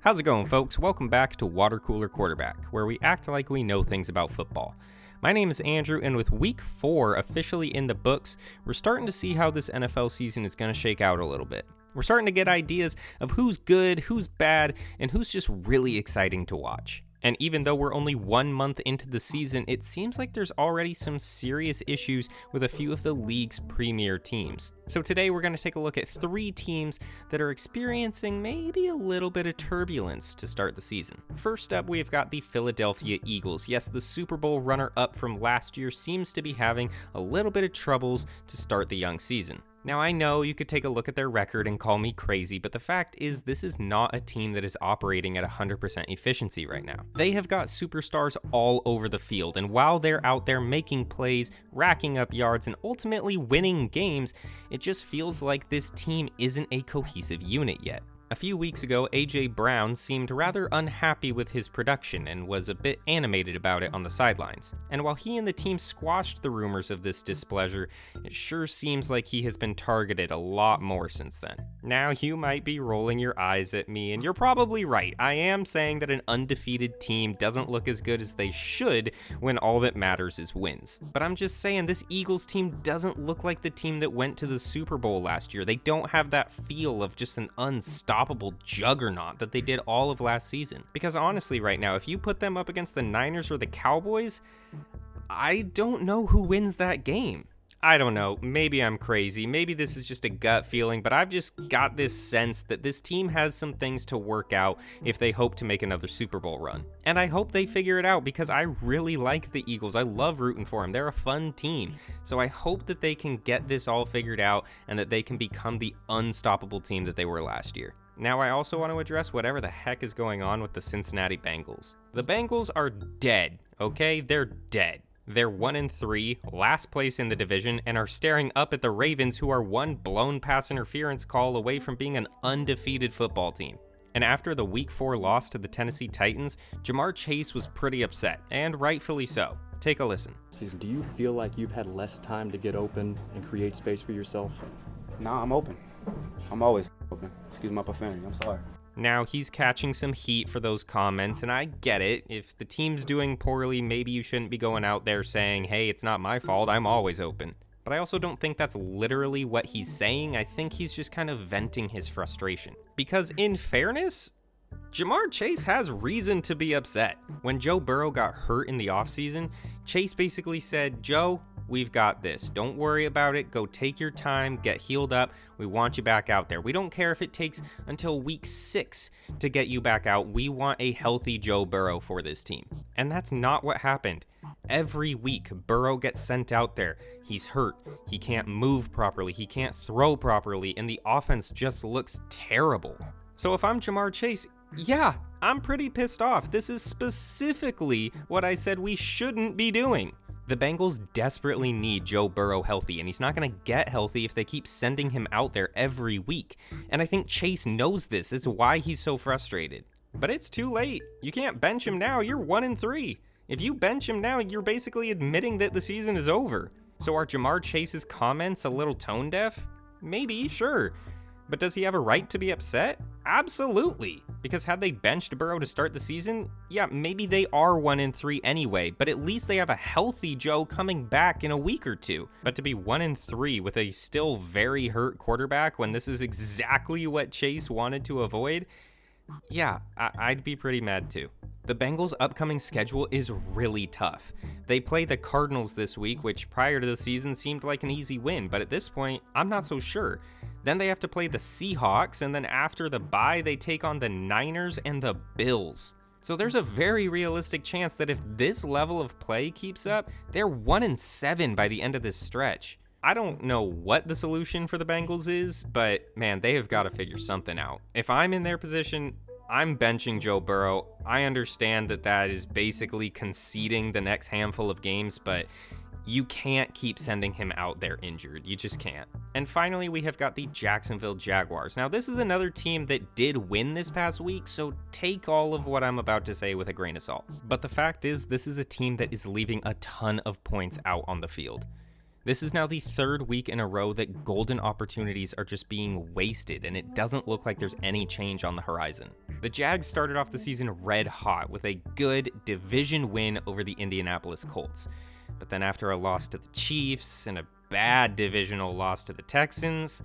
How's it going, folks? Welcome back to Water Cooler Quarterback, where we act like we know things about football. My name is Andrew, and with Week 4 officially in the books, we're starting to see how this NFL season is going to shake out a little bit. We're starting to get ideas of who's good, who's bad, and who's just really exciting to watch. And even though we're only 1 month into the season, it seems like there's already some serious issues with a few of the league's premier teams. So today we're going to take a look at 3 teams that are experiencing maybe a little bit of turbulence to start the season. First up, we've got the Philadelphia Eagles. Yes, the Super Bowl runner-up from last year seems to be having a little bit of troubles to start the young season. Now, I know you could take a look at their record and call me crazy, but the fact is this is not a team that is operating at 100% efficiency right now. They have got superstars all over the field, and while they're out there making plays, racking up yards, and ultimately winning games, it just feels like this team isn't a cohesive unit yet. A few weeks ago, A.J. Brown seemed rather unhappy with his production and was a bit animated about it on the sidelines. And while he and the team squashed the rumors of this displeasure, it sure seems like he has been targeted a lot more since then. Now, you might be rolling your eyes at me, and you're probably right. I am saying that an undefeated team doesn't look as good as they should when all that matters is wins. But I'm just saying, this Eagles team doesn't look like the team that went to the Super Bowl last year. They don't have that feel of just an unstoppable juggernaut that they did all of last season. Because honestly, right now, if you put them up against the Niners or the Cowboys, I don't know who wins that game. I don't know, maybe I'm crazy, maybe this is just a gut feeling, but I've just got this sense that this team has some things to work out if they hope to make another Super Bowl run. And I hope they figure it out because I really like the Eagles. I love rooting for them. They're a fun team. So I hope that they can get this all figured out and that they can become the unstoppable team that they were last year. Now, I also want to address whatever the heck is going on with the Cincinnati Bengals. The Bengals are dead, okay? They're dead. They're 1-3, last place in the division, and are staring up at the Ravens, who are one blown pass interference call away from being an undefeated football team. And after the Week 4 loss to the Tennessee Titans, Ja'Marr Chase was pretty upset, and rightfully so. Take a listen. Do you feel like you've had less time to get open and create space for yourself? Nah, I'm open. I'm always open. Excuse my profanity, I'm sorry. Now, he's catching some heat for those comments, and I get it. If the team's doing poorly, maybe you shouldn't be going out there saying, hey, it's not my fault, I'm always open. But I also don't think that's literally what he's saying. I think he's just kind of venting his frustration. Because in fairness, Ja'Marr Chase has reason to be upset. When Joe Burrow got hurt in the offseason, Chase basically said, Joe, we've got this. Don't worry about it. Go take your time, get healed up. We want you back out there. We don't care if it takes until week 6 to get you back out. We want a healthy Joe Burrow for this team. And that's not what happened. Every week, Burrow gets sent out there. He's hurt. He can't move properly. He can't throw properly. And the offense just looks terrible. So if I'm Ja'Marr Chase, yeah, I'm pretty pissed off. This is specifically what I said we shouldn't be doing. The Bengals desperately need Joe Burrow healthy, and he's not going to get healthy if they keep sending him out there every week. And I think Chase knows this is why he's so frustrated. But it's too late. You can't bench him now. You're 1-3. If you bench him now, you're basically admitting that the season is over. So are Ja'Marr Chase's comments a little tone deaf? Maybe, sure. But does he have a right to be upset? Absolutely. Because had they benched Burrow to start the season, yeah, maybe they are 1-3 anyway, but at least they have a healthy Joe coming back in a week or two. But to be 1-3 with a still very hurt quarterback when this is exactly what Chase wanted to avoid, yeah, I'd be pretty mad too. The Bengals' upcoming schedule is really tough. They play the Cardinals this week, which prior to the season seemed like an easy win, but at this point, I'm not so sure. Then they have to play the Seahawks, and then after the bye, they take on the Niners and the Bills. So there's a very realistic chance that if this level of play keeps up, they're 1-7 by the end of this stretch. I don't know what the solution for the Bengals is, but man, they have got to figure something out. If I'm in their position, I'm benching Joe Burrow. I understand that that is basically conceding the next handful of games, but you can't keep sending him out there injured. You just can't. And finally, we have got the Jacksonville Jaguars. Now, this is another team that did win this past week, so take all of what I'm about to say with a grain of salt. But the fact is, this is a team that is leaving a ton of points out on the field. This is now the third week in a row that golden opportunities are just being wasted, and it doesn't look like there's any change on the horizon. The Jags started off the season red hot with a good division win over the Indianapolis Colts. But then after a loss to the Chiefs and a bad divisional loss to the Texans,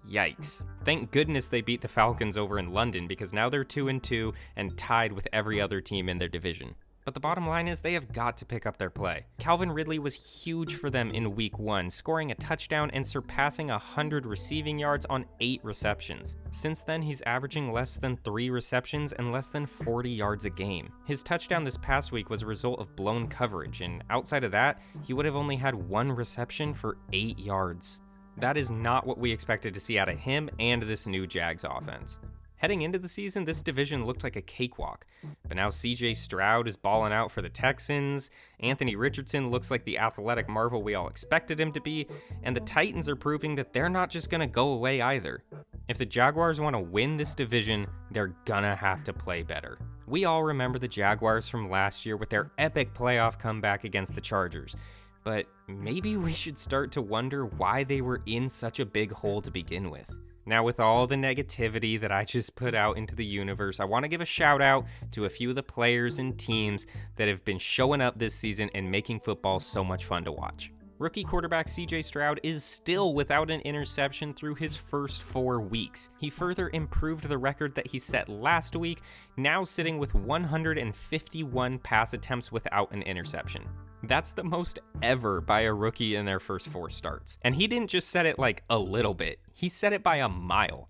yikes. Thank goodness they beat the Falcons over in London, because now they're 2-2 and tied with every other team in their division. But the bottom line is they have got to pick up their play. Calvin Ridley was huge for them in week 1, scoring a touchdown and surpassing 100 receiving yards on 8 receptions. Since then, he's averaging less than 3 receptions and less than 40 yards a game. His touchdown this past week was a result of blown coverage, and outside of that, he would have only had 1 reception for 8 yards. That is not what we expected to see out of him and this new Jags offense. Heading into the season, this division looked like a cakewalk, but now CJ Stroud is balling out for the Texans, Anthony Richardson looks like the athletic marvel we all expected him to be, and the Titans are proving that they're not just going to go away either. If the Jaguars want to win this division, they're gonna have to play better. We all remember the Jaguars from last year with their epic playoff comeback against the Chargers, but maybe we should start to wonder why they were in such a big hole to begin with. Now, with all the negativity that I just put out into the universe, I want to give a shout out to a few of the players and teams that have been showing up this season and making football so much fun to watch. Rookie quarterback CJ Stroud is still without an interception through his first 4 weeks. He further improved the record that he set last week, now sitting with 151 pass attempts without an interception. That's the most ever by a rookie in their first 4 starts. And he didn't just set it like a little bit, he set it by a mile.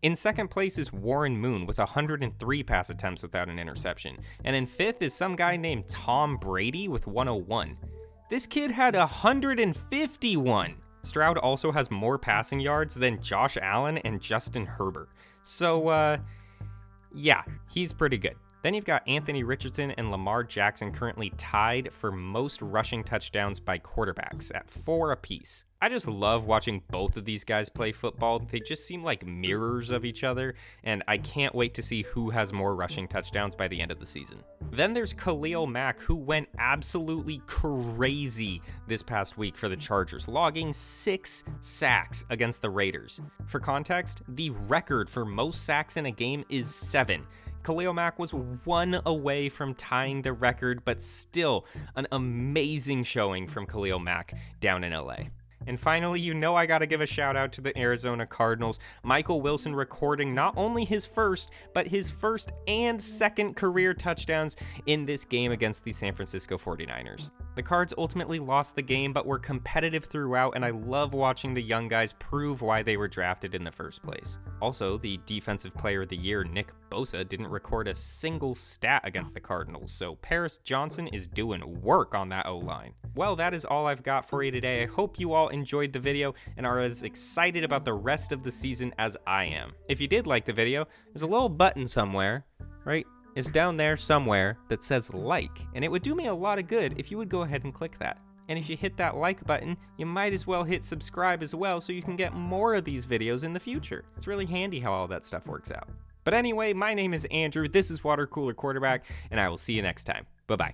In second place is Warren Moon with 103 pass attempts without an interception. And in 5th is some guy named Tom Brady with 101. This kid had 151. Stroud also has more passing yards than Josh Allen and Justin Herbert. So, yeah, he's pretty good. Then you've got Anthony Richardson and Lamar Jackson currently tied for most rushing touchdowns by quarterbacks at 4 apiece. I just love watching both of these guys play football. They just seem like mirrors of each other, and I can't wait to see who has more rushing touchdowns by the end of the season. Then there's Khalil Mack, who went absolutely crazy this past week for the Chargers, logging 6 sacks against the Raiders. For context, the record for most sacks in a game is 7. Khalil Mack was 1 away from tying the record, but still an amazing showing from Khalil Mack down in LA. And finally, you know I gotta give a shout out to the Arizona Cardinals. Michael Wilson recording not only his first, but his first and second career touchdowns in this game against the San Francisco 49ers. The Cards ultimately lost the game, but were competitive throughout, and I love watching the young guys prove why they were drafted in the first place. Also, the Defensive Player of the Year, Nick Bosa, didn't record a single stat against the Cardinals, so Paris Johnson is doing work on that O-line. Well, that is all I've got for you today. I hope you all enjoyed the video and are as excited about the rest of the season as I am. If you did like the video, there's a little button somewhere, right? It's down there somewhere that says like, and it would do me a lot of good if you would go ahead and click that. And if you hit that like button, you might as well hit subscribe as well so you can get more of these videos in the future. It's really handy how all that stuff works out. But anyway, my name is Andrew, this is Water Cooler Quarterback, and I will see you next time. Bye-bye.